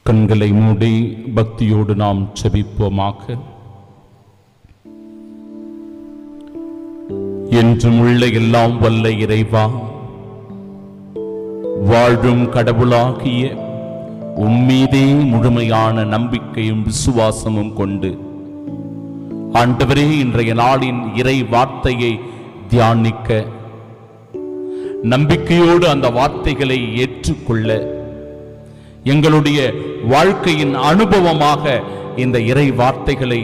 கண்களை மூடி பக்தியோடு நாம் செபிப்போமாக. என்றும் உள்ள எல்லாம் வல்ல இறைவா, வாழும் கடவுளாகிய உம்மீதே முழுமையான நம்பிக்கையும் விசுவாசமும் கொண்டு ஆண்டவரே, இன்றைய நாளின் இறை வார்த்தையை தியானிக்க, நம்பிக்கையோடு அந்த வார்த்தைகளை ஏற்றுக்கொள்ள, எங்களுடைய வாழ்க்கையின் அனுபவமாக இந்த இறை வார்த்தைகளை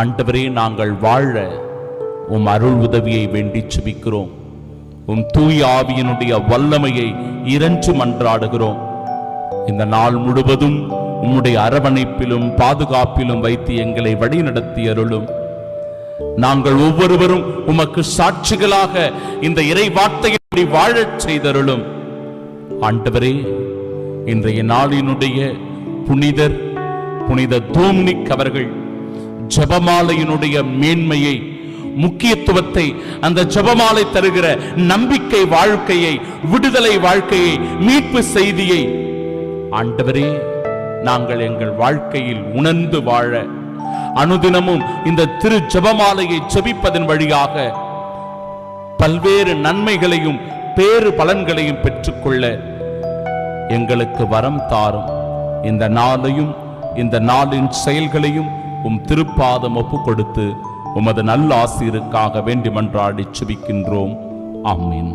ஆண்டவரே நாங்கள் வாழ உம் அருள் உதவியை வேண்டி செபிக்கிறோம். உம் தூய ஆவியினுடைய வல்லமையை இறைஞ்சு மன்றாடுகிறோம். இந்த நாள் முழுவதும் உம்முடைய அரவணைப்பிலும் பாதுகாப்பிலும் வைத்து எங்களை வழிநடத்தி அருளும். நாங்கள் ஒவ்வொருவரும் உமக்கு சாட்சிகளாக இந்த இறை வார்த்தையை வாழச் செய்தருளும். ஆண்டவரே, இன்றைய நாளினுடைய புனித தோம்னிக் அவர்கள் ஜெபமாலையினுடைய மேன்மையை, முக்கியத்துவத்தை, அந்த ஜெபமாலை தருகிற நம்பிக்கை வாழ்க்கையை, விடுதலை வாழ்க்கையை, மீட்பு செய்தியை ஆண்டவரே நாங்கள் எங்கள் வாழ்க்கையில் உணர்ந்து வாழ, அனுதினமும் இந்த திரு ஜெபமாலையை ஜெபிப்பதன் வழியாக பல்வேறு நன்மைகளையும் பேறு பலன்களையும் பெற்றுக்கொள்ள எங்களுக்கு வரம் தாரும். இந்த நாளையும் இந்த நாளின் செயல்களையும் உம் திருப்பாதம் ஒப்பு கொடுத்து உமது நல்ல ஆசீருக்காக வேண்டி மன்றாடி செபிக்கின்றோம். ஆமீன்.